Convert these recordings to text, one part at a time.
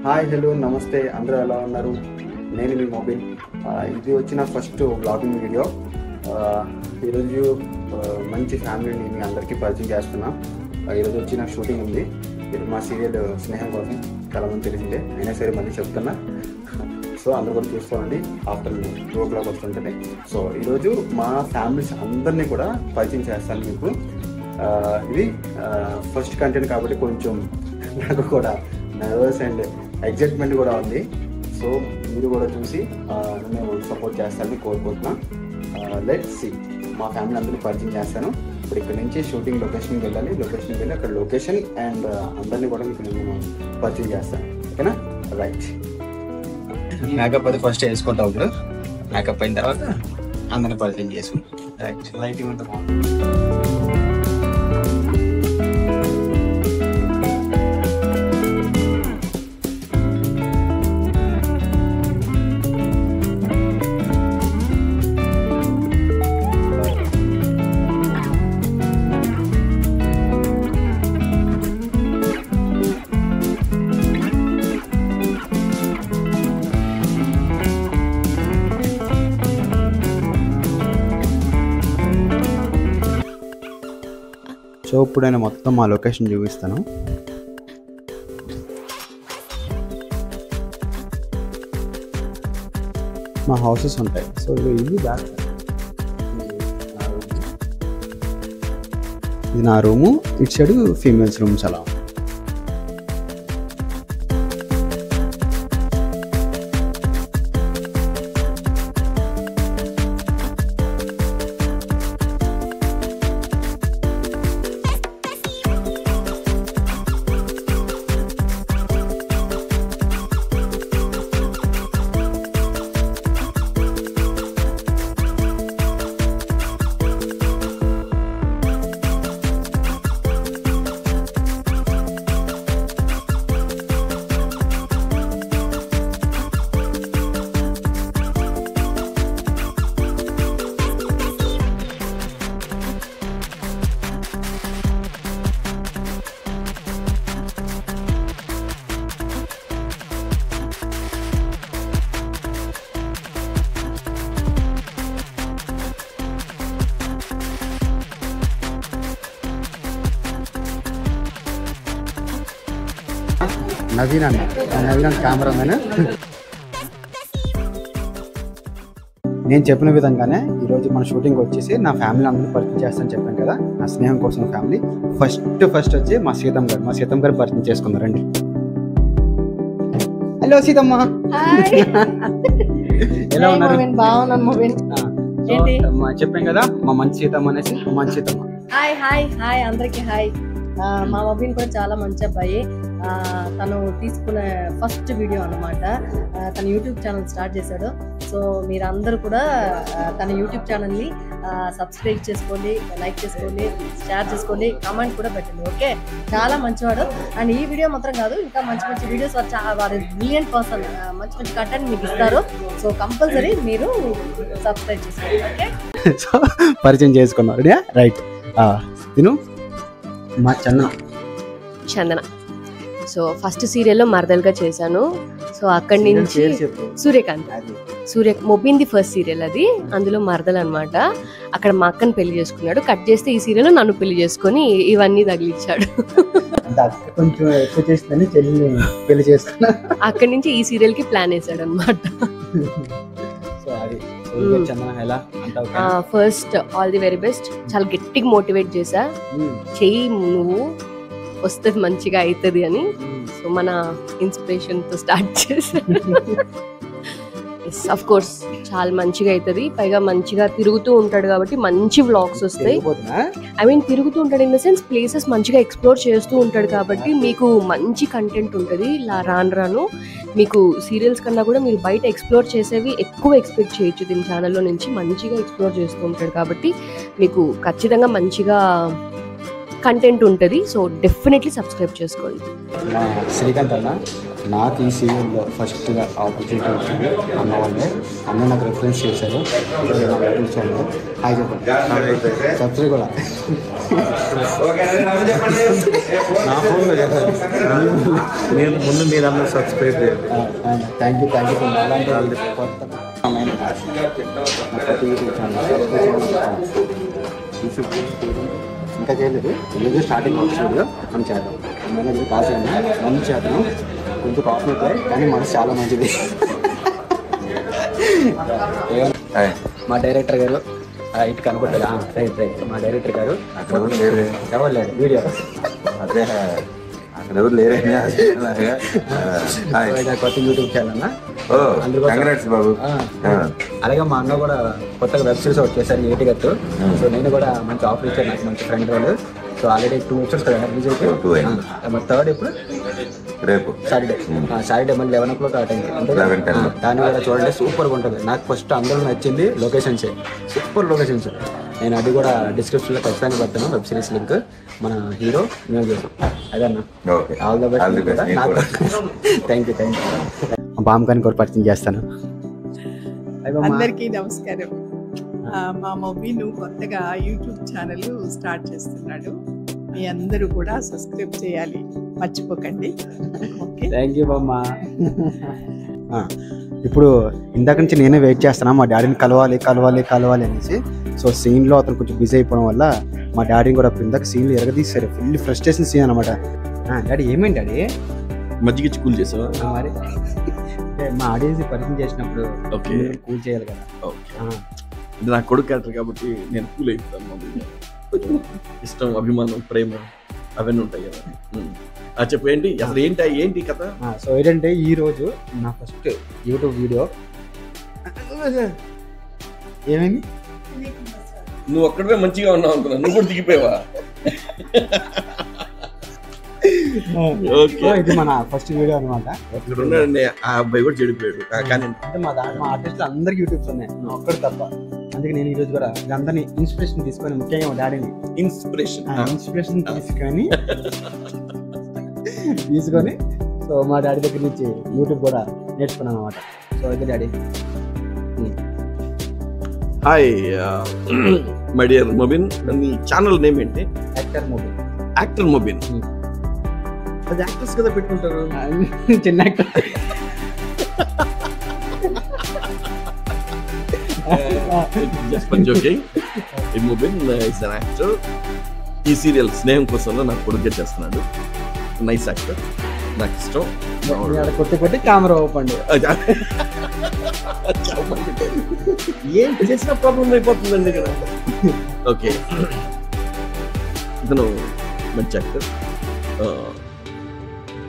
Hi hello నమస్తే, అందరూ ఎలా ఉన్నారు? నేను మీ మొబైల్. ఇది వచ్చిన ఫస్ట్ బ్లాగింగ్ వీడియో. ఈరోజు మంచి ఫ్యామిలీని మీ అందరికీ పరిచయం చేస్తున్నా. ఈరోజు వచ్చిన షూటింగ్ ఉంది. ఇది మా సీరియల్ స్నేహం కోసం, చాలామంది తెలిసిందే, అయినా సరే మళ్ళీ చెప్తున్నా. సో అందరూ కూడా చూసుకోండి. ఆఫ్టర్నూన్ 2 o'clock వస్తుంటుంది. సో ఈరోజు మా ఫ్యామిలీస్ అందరినీ కూడా పరిచయం చేస్తాను మీకు. ఇది ఫస్ట్ కంటెంట్ కాబట్టి కొంచెం నాకు కూడా నర్వస్ అండ్ ఎగ్జైట్మెంట్ కూడా ఉంది. సో మీరు కూడా చూసి నన్ను సపోర్ట్ చేస్తారని కోరుకుంటున్నా. Let's see. మా ఫ్యామిలీ అందరినీ పరిచయం చేస్తాను. ఇప్పుడు ఇక్కడ నుంచి షూటింగ్ లొకేషన్కి వెళ్ళాలి. లొకేషన్కి వెళ్ళి అక్కడ లొకేషన్ అండ్ అందరినీ కూడా మీకు నేను పరిచయం చేస్తాను. ఓకేనా? రైట్. మేకప్ అది ఫస్ట్ వేసుకుంటాం. ఇప్పుడు మేకప్ అయిన తర్వాత అందరినీ పరిచయం చేసుకుంటాం. రైట్. లైటింగ్ ఉంటుంది. సో ఇప్పుడు నేను మొత్తం మా లొకేషన్ చూపిస్తాను. మా హౌసెస్ ఉంటాయి. సో ఇది బ్యాక్, ఇది నా రూము. ఇటు సైడ్ ఫీమేల్స్ రూమ్స్ అలా. నవీన్ అన్న, నవీన్ కెమెరామెన్. నేను చెప్పిన విధంగానే ఈరోజు మన షూటింగ్ వచ్చేసి నా ఫ్యామిలీ అందరూ పరిచయం చేస్తానని చెప్పాను కదా. నా స్నేహం కోసం ఫ్యామిలీ ఫస్ట్ వచ్చి మా సీతమ్మ గారు పరిచయం చేసుకున్నారండి. హలో సీతమ్మ, ఎలా ఉన్నారు? చెప్పాం కదా మా మంచి సీతమ్మ అనేసి. మంచి సీతమ్మ. హాయ్ అందరికి హాయ్. మా మొబైల్ కూడా చాలా మంచి అబ్బాయి. తను తీసుకునే ఫస్ట్ వీడియో అన్నమాట. తన యూట్యూబ్ ఛానల్ స్టార్ట్ చేశాడు. సో మీరందరూ కూడా తన యూట్యూబ్ ఛానల్ని సబ్స్క్రైబ్ చేసుకోండి, లైక్ చేసుకోండి, షేర్ చేసుకోండి, కామెంట్ కూడా పెట్టండి. ఓకే, చాలా మంచివాడు. అండ్ ఈ వీడియో మాత్రం కాదు, ఇంకా మంచి వీడియోస్ వాడు బ్రిలియంట్ పర్సన్. మంచి కంటెంట్ మీకు ఇస్తారు. సో కంపల్సరీ మీరు సబ్స్క్రైబ్ చేసుకోండి. ఓకే, సో పరిచయం చేసుకున్నారు. రైట్. తిను మా చందన. సో ఫస్ట్ సీరియల్లో మరదలుగా చేశాను. సో అక్కడి నుంచి సూర్యకాంత్ మొబింది ఫస్ట్ సీరియల్ అది. అందులో మరదలు అనమాట. అక్కడ మా అక్కని పెళ్లి చేసుకున్నాడు. కట్ చేస్తే ఈ సీరియల్లో నన్ను పెళ్లి చేసుకొని ఇవన్నీ తగిలిచ్చాడు. అక్కడి నుంచి ఈ సీరియల్ కి ప్లాన్ వేసాడు అనమాట. First all the very best. చాలా గట్టిగా మోటివేట్ చేశా, చెయ్యి నువ్వు వస్తుంది, మంచిగా అవుతుంది అని. సో మన ఇన్స్పిరేషన్ తో స్టార్ట్ చేశాను. ఎస్, అఫ్ కోర్స్ చాలా మంచిగా అవుతుంది. పైగా మంచిగా తిరుగుతూ ఉంటాడు కాబట్టి మంచి వ్లాగ్స్ వస్తాయి. తిరుగుతూ ఉంటాడు ఇన్ ద సెన్స్ ప్లేసెస్ మంచిగా ఎక్స్ప్లోర్ చేస్తూ ఉంటాడు కాబట్టి మీకు మంచి కంటెంట్ ఉంటుంది. రాను మీకు సీరియల్స్ కన్నా కూడా మీరు బయట ఎక్స్ప్లోర్ చేసేవి ఎక్కువ ఎక్స్పెక్ట్ చేయొచ్చు దీని ఛానల్లో నుంచి. మంచిగా ఎక్స్ప్లోర్ చేస్తూ ఉంటాడు కాబట్టి మీకు ఖచ్చితంగా మంచిగా కంటెంట్ ఉంటుంది. సో డెఫినెట్లీ సబ్స్క్రైబ్ చేసుకోండి. శ్రీకాంత్ అన్న, నాకు ఈ సీరియల్లో ఫస్ట్గా ఆపర్చునిటీ వచ్చింది అన్న వాళ్ళే. అన్న నాకు రెఫరెన్స్ చేశారు. హాయ్ చెప్పండి. సబ్స్క్రైబ్ కూడా నా ఫోన్లో కదా నేను ముందు మీరందరూ సబ్స్క్రైబ్ చేయండి. థ్యాంక్ యూ అలాంటి వాళ్ళు కొత్త యూట్యూబ్ ఛానల్ ఇంకా చేయలేదు ఈరోజు స్టార్టింగ్ వచ్చింది మనం చేద్దాం మేనేజర్ కాల్ చేయండి మంచి చేద్దాం కొంచెం కాఫీ అవుతాయి కానీ మనసు చాలా మంచిది. మా డైరెక్టర్ గారు ఇటు కనపడ్డా రైట్ మా డైరెక్టర్ గారు ఎవరు లేరు వీడియో అదే అక్కడ ఎవరు లేరే కొత్త యూట్యూబ్ ఛానల్ బాబు. అలాగే మా అన్న కూడా కొత్తగా వెబ్ సిరీస్ ఒకటి చేశారు ఏటిగట్టు. సో నేను కూడా మంచి ఆఫర్ ఇచ్చాను నాకు మంచి ఫ్రెండ్ వాళ్ళు. సో ఆల్రెడీ 2 episodes కదా రిలీజ్ అయిపోయి మరి థర్డ్ ఎప్పుడు రేపు సాటర్డే మళ్ళీ 11 o'clock ఆ టైం దాన్ని కూడా చూడండి సూపర్గా ఉంటుంది. నాకు ఫస్ట్ అందరూ నచ్చింది లొకేషన్స్ సూపర్ లొకేషన్స్. నేను అది కూడా డిస్క్రిప్షన్లో ఖచ్చితంగా పెడతాను వెబ్ సిరీస్ లింక్. మన హీరో మేము చేసాం అదన్నా all the best. Thank you బామ్కాని కూడా పరిచయం చేస్తాను. అందరికీ నమస్కారం. మా మొబీను కొత్తగా యూట్యూబ్ ఛానల్ స్టార్ట్ చేస్తున్నాడు. మీ అందరూ కూడా సబ్స్క్రైబ్ చేయాలి మర్చిపోకండి. థ్యాంక్ యూ బామ్మ. ఇప్పుడు ఇందాక నుంచి నేనే వెయిట్ చేస్తాను మా డాడీని కలవాలి అనేసి. సో సీన్లో అతను కొంచెం బిజీ అయిపోవడం వల్ల మా డాడీని కూడా ఇందాక సీన్లు ఎరగదీశారు. ఫుల్ ఫ్రస్ట్రేషన్ సీన్ అనమాట. డాడీ ఏమైంది డాడీ మజ్జిగిచ్చి కూల్ చేసావా? మరి మా ఆడియన్స్ పరిచయం చేసినప్పుడు కూల్ చేయాలి కదా. నా కొడుకు క్యారెక్టర్ కాబట్టి నేను కూల్ అయిపోతాను. ఇష్టం అభిమానం ప్రేమ అవన్నీ ఉంటాయి కదా. చెప్పు ఏంటి అసలు ఏంటి కథ? సో ఏంటంటే ఈ రోజు నా ఫస్ట్ యూట్యూబ్ వీడియో. ఏమైంది నువ్వు ఒక్కడే మంచిగా ఉన్నావు అనుకున్నా, నువ్వు కూడా దిగిపోయావా? ఇది మన ఫస్ట్ వీడియో అనమాట. ఆ అబ్బాయి కూడా చెడిపోయాడు. కానీ మా ఆర్టిస్టులు అందరికి యూట్యూబ్స్ ఉన్నాయి ఒక్కడు తప్ప. అందుకే నేను ఈ రోజు కూడా అందరినీ ఇన్స్పిరేషన్ తీసుకొని ముఖ్యంగా మా డాడీని ఇన్స్పిరేషన్ తీసుకొని సో మా డాడీ దగ్గర నుంచి యూట్యూబ్ కూడా నేర్చుకున్నాను అనమాట. సో ఇది daddy. Hi my dear Mobin. నీ ఛానల్ నేమ్ ఏంటి? యాక్టర్ మొబిన్. అది యాక్టర్స్ కదా పెట్టుకుంటారు. చిన్న యాక్టర్. Just for joking. ఈ మొబిన్ ఇస్ అన్ యాక్టర్. ఈ సీరియల్ స్నేహం కోసంలో నాకు కొడుకు చేస్తున్నాడు. నైస్ యాక్టర్, నాకు ఇష్టం. కొట్టి కెమెరా ఓపెన్ ఏం చేసిన ప్రాబ్లం అయిపోతుందండి ఇక్కడ. ఓకే, ఇతను మంచి యాక్టర్.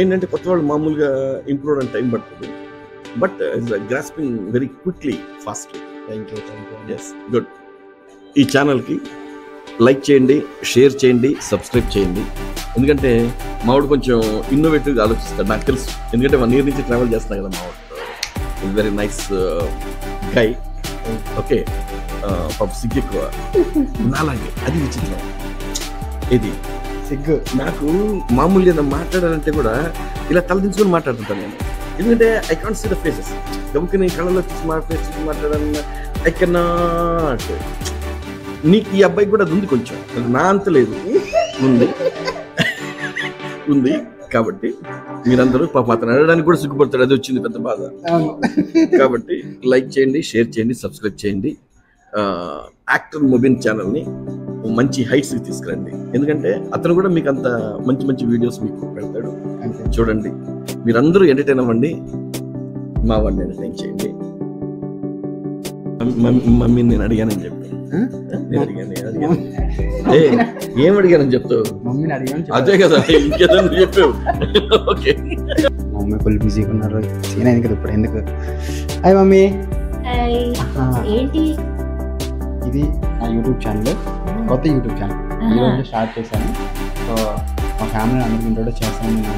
ఏంటంటే కొత్త వాళ్ళు మామూలుగా ఇంప్రూవ్ అని టైం పడుతుంది, but grasping very quickly fast. Yes, good. ఈ ఛానల్కి లైక్ చేయండి, షేర్ చేయండి, సబ్స్క్రైబ్ చేయండి. ఎందుకంటే మావాడు కొంచెం ఇన్నోవేటివ్గా ఆలోచిస్తాడు నాకు తెలుసు. ఎందుకంటే 1 year నుంచి ట్రావెల్ చేస్తున్నా కదా మావాడు. Is very nice guy. Okay, పాప సిగ్గు ఎక్కువ నాలాగే, అది విచిత్రం. ఇది సిగ్గు. నాకు మామూలుగా ఏదైనా మాట్లాడాలంటే కూడా ఇలా తలదించుకొని మాట్లాడుతుంటాను నేను. ఎందుకంటే I can't see the faces. గబుకి నేను కళ్ళలో చూసి మాట్లాడాలన్నా ఐ కెనాట్. నీకు ఈ అబ్బాయికి కూడా అది ఉంది, కొంచెం నా అంత లేదు, ఉంది. కాబట్టి మీరందరూ పాప అతను అడగడానికి కూడా సిగ్గుపడతాడు, అది వచ్చింది పెద్ద బాధ. కాబట్టి లైక్ చేయండి, షేర్ చేయండి, సబ్స్క్రైబ్ చేయండి. యాక్టర్ మొబిన్ ఛానల్ని మంచి హైట్స్కి తీసుకురండి. ఎందుకంటే అతను కూడా మీకు అంత మంచి మంచి వీడియోస్ మీకు పెడతాడు. చూడండి, మీరందరూ ఎంటర్టైన్ అవ్వండి, మా వాడిని ఎంటర్టైన్ చేయండి. మమ్మీని నేను అడిగానని చెప్పి ఏం అడిగానని చెప్తావు? మమ్మీని అడిగాను. అదే కదా, ఇంకేదన్నా చెప్పావు. ఓకే, మమ్మీ ఫుల్ బిజీగా ఉన్నారు. సీన్ అయింది కదా ఇప్పుడు, ఎందుకు? Hi mummy. ఏంటి ఇది నా యూట్యూబ్ ఛానల్, కొత్త యూట్యూబ్ ఛానల్ ఈరోజు స్టార్ట్ చేశాను. సో మా ఫ్యామిలీ అందరికి ఇంట్రోడ్యూస్ చేస్తాను నేను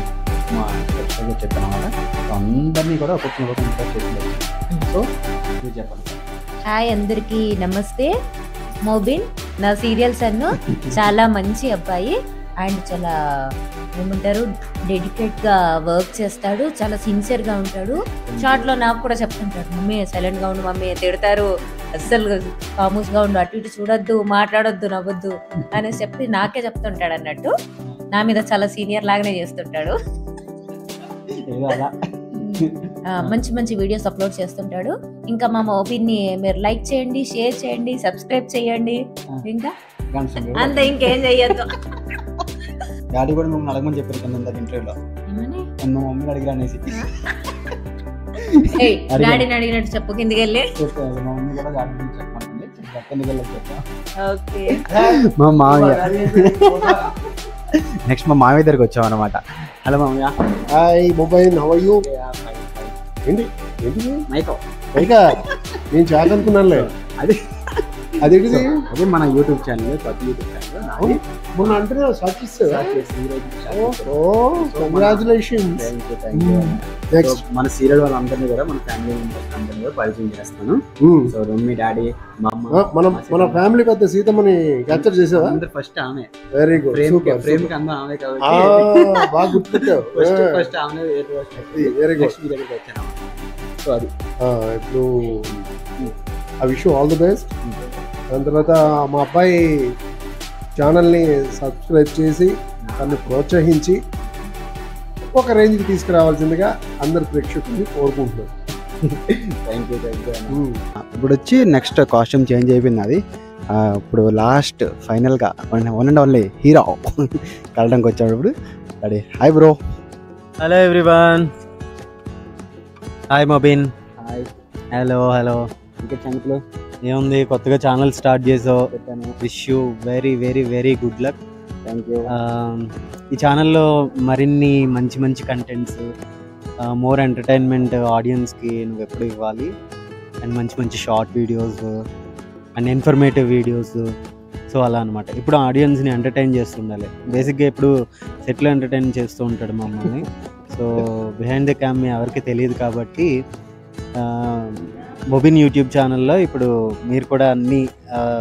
మా సబ్స్క్రైబర్ చెప్పాను అన్నమాట. సో అందరినీ కూడా ఒక్కొక్క చేసి. సో మీరు చెప్పండి. హాయ్ అందరికీ నమస్తే. మొబిన్ నా సీరియల్స్ అನ್ನು చాలా మంచి అబ్బాయి అండ్ చాలా ఏమంటారు డెడికేట్గా వర్క్ చేస్తాడు, చాలా సిన్సియర్గా ఉంటాడు. షార్ట్లో నాకు కూడా చెప్తుంటాడు, మమ్మీ సైలెంట్గా ఉండు మమ్మీ, తిడతారు, అస్సలు కామూస్గా ఉండు, అటు ఇటు చూడొద్దు, మాట్లాడొద్దు, నవ్వొద్దు అనేసి చెప్పి నాకే చెప్తుంటాడు అన్నట్టు. నా మీద చాలా సీనియర్ లాగానే చేస్తుంటాడు. మంచి మంచి వీడియోస్ అప్లోడ్ చేస్తుంటాడు. ఇంకా మా మొబైల్ని మీరు లైక్ చేయండి, షేర్ చేయండి, సబ్స్క్రైబ్ చేయండి, ఇంకా అంతే, ఇంకేం చెయ్యొద్దు. డాడీ కూడా మిమ్మల్ని అడగమని చెప్పారు కింద ఇంటర్వ్యూలో, మా మమ్మీని అడిగిరా అనేసి. డాడీని అడిగినట్టు చెప్పు, కిందికి వెళ్ళి. మా మమ్మీ కూడా డాడీ గురించి చెప్పమంటుంది, కిందికి వెళ్ళి చెప్పా. ఓకే, మా మామయ్య నెక్స్ట్ మా మామయ్య దగ్గరికి వచ్చాం అనమాట. హలో మామయ్య. Hi mobile, how are you? ఏంటి ఏంటి పైగా నేను చాలా అనుకున్నానులే. అదేంటిది? అదే మన యూట్యూబ్ ఛానల్, కొత్త యూట్యూబ్ ఛానల్. మొన్న అంటే సర్చ్ చేస్తా. కంగ్రాచులేషన్స్. నెక్స్ట్ మన సీరియల్ వాళ్ళందరినీ కూడా, మన ఫ్యామిలీ మెంబర్స్ అందరినీ కూడా పరిచయం చేస్తాను. సో మమ్మీ, డాడీ, మా అమ్మ. మన ఫ్యామిలీ పెద్ద సీతమ్మని క్యాప్చర్ చేసావా? ఫస్ట్ ఆమె. Very good. ప్రేమ్ కి అందరూ ఆమె కాబట్టి బాగా గుర్తుపెట్టావు. ఫస్ట్ ఆమె. Very good. వచ్చాను. సో అది ఇప్పుడు I wish you all the best. దాని తర్వాత మా అబ్బాయి ఛానల్ని సబ్స్క్రైబ్ చేసి తను ప్రోత్సహించి ఒక రేంజ్కి తీసుకురావాల్సిందిగా అందరు ప్రేక్షకుల్ని కోరుకుంటున్నాను. Thank you. ఇప్పుడు వచ్చి నెక్స్ట్ కాస్ట్యూమ్ చేంజ్ అయిపోయింది అది. ఇప్పుడు లాస్ట్ ఫైనల్గా వన్ అండ్ ఓన్లీ హీరో కలడానికి వచ్చాడు ఇప్పుడు. అదే hi bro. Hello everyone. Hi Mobin. Hi. Hello hello. ఇంకా సంగతులు ఏముంది, కొత్తగా ఛానల్ స్టార్ట్ చేసావు. Wish you very very very good luck. Thank you. ఈ ఛానల్లో మరిన్ని మంచి మంచి కంటెంట్స్, మోర్ ఎంటర్టైన్మెంట్ ఆడియన్స్కి నువ్వు ఎప్పుడు ఇవ్వాలి. అండ్ మంచి మంచి short videos and informative videos. So అలా అనమాట. ఇప్పుడు ఆడియన్స్ని ఎంటర్టైన్ చేస్తుండాలి. బేసిక్గా ఇప్పుడు సెట్లో ఎంటర్టైన్ చేస్తూ ఉంటాడు మమ్మల్ని. సో బిహైండ్ ద క్యామ్ ఎవరికి తెలియదు కాబట్టి మొబిన్ యూట్యూబ్ ఛానల్లో ఇప్పుడు మీరు కూడా అన్ని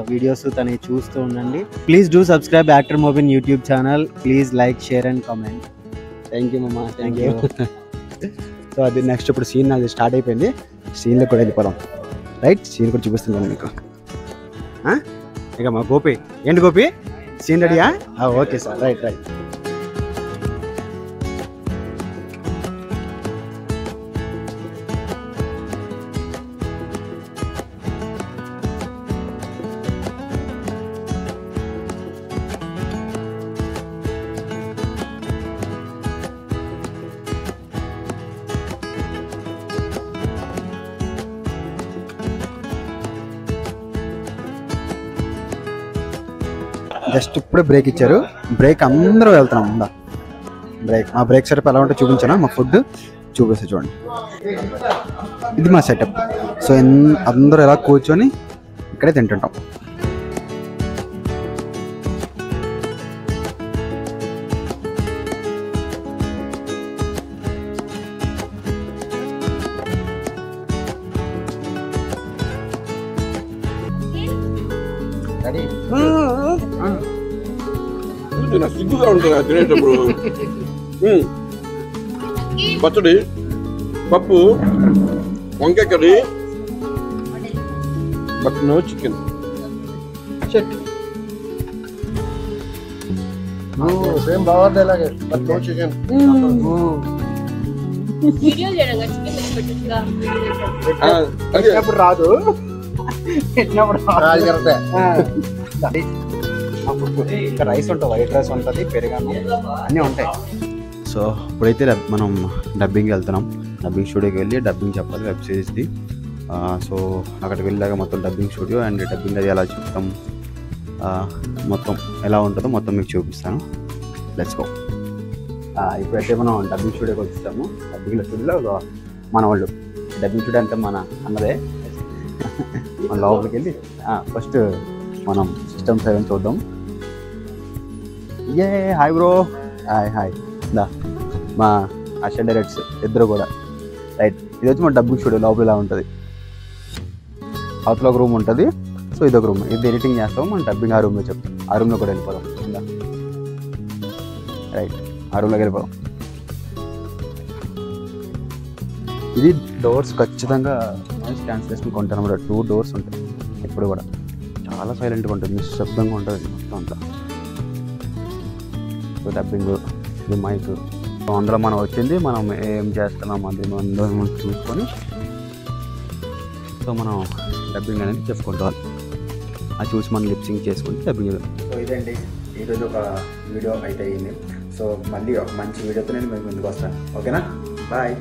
వీడియోస్ తనకి చూస్తూ ఉండండి. Please do subscribe actor Mobin YouTube channel. Please like, share and comment. Thank you mamma. Thank you. So అది నెక్స్ట్ ఇప్పుడు సీన్ అది స్టార్ట్ అయిపోయింది. సీన్లో కూడా వెళ్ళిపోదాం. రైట్, సీన్ కూడా చూపిస్తున్నాను మీకు. ఇక మా గోపి. ఏంటి గోపి, సీన్ రెడీయా? Okay sir. Right right. Just ఇప్పుడే బ్రేక్ ఇచ్చారు. బ్రేక్ అందరూ వెళ్తున్నాం. ఉందా బ్రేక్? మా బ్రేక్ సెటప్ ఎలా ఉంటే చూపించాను. మా ఫుడ్ చూపిస్తా చూడండి. ఇది మా సెటప్. సో అందరూ ఎలా కూర్చొని ఇక్కడే తింటుంటాం. సిగ్గుగా ఉంటుంది తినేటప్పుడు. పచ్చడి, పప్పు, వంకాయ curry, but no chicken. Same బాగుంది ఇలాగే, బట్ నో చికెన్. రాదు ఇంకా రైస్ ఉంటుంది, వైట్ రైస్ ఉంటుంది, పెరుగన్నం అన్నీ ఉంటాయి. సో ఇప్పుడైతే మనం డబ్బింగ్కి వెళ్తున్నాం. డబ్బింగ్ స్టూడియోకి వెళ్ళి డబ్బింగ్ చెప్పాలి వెబ్ సిరీస్ది. సో అక్కడికి వెళ్ళాక మొత్తం డబ్బింగ్ స్టూడియో అండ్ డబ్బింగ్ అది ఎలా చెప్తాం, మొత్తం ఎలా ఉంటుందో మొత్తం మీకు చూపిస్తాను. Let's go. ఇప్పుడైతే మనం డబ్బింగ్ స్టూడియోకి వచ్చేసాము. డబ్బింగ్ స్టూడియోలో మన వాళ్ళు డబ్బింగ్ స్టూడియో అంటే మన అన్నదే. మన లోపలికి వెళ్ళి ఫస్ట్ మనం సిస్టమ్స్ ఏమైనా చూద్దాం. Hi bro. హాయ్. దా మా అసిస్టెంట్ డైరెక్టర్స్ ఇద్దరు కూడా. రైట్, ఇది వచ్చి మన డబ్బింగ్ స్టూడియో లోపల ఇలా ఉంటుంది. అవతల ఒక రూమ్ ఉంటుంది. సో ఇదొక రూమ్. ఇది ఎడిటింగ్ చేస్తాము, మనం డబ్బింగ్ ఆ రూమ్లో చెప్తాం. ఆ రూమ్లో కూడా వెళ్ళిపోదాం. రైట్, ఆ రూమ్లోకి వెళ్ళిపోదాం. ఇది డోర్స్ ఖచ్చితంగా నాయిస్ క్యాన్సిలేషన్ కొంటాను అన్నమాట. 2 డోర్స్ ఉంటాయి ఎప్పుడు కూడా. చాలా సైలెంట్గా ఉంటుంది, నిశ్శబ్దంగా ఉంటుంది మొత్తం అంతా. సో డబ్బింగ్, ఇది మైక్. సో అందులో మనం వచ్చింది మనం ఏం చేస్తున్నాం అది మనం చూసుకొని సో మనం డబ్బింగ్ అనేది చెప్పుకుంటాం. అది చూసి మనం లిప్సింగ్ చేసుకుంటే డబ్బింగ్. సో ఇదండి ఈరోజు ఒక వీడియో అయితే అయింది. సో మళ్ళీ ఒక మంచి వీడియోతో నేను మీకు ముందుకు వస్తాను. ఓకేనా? బాయ్.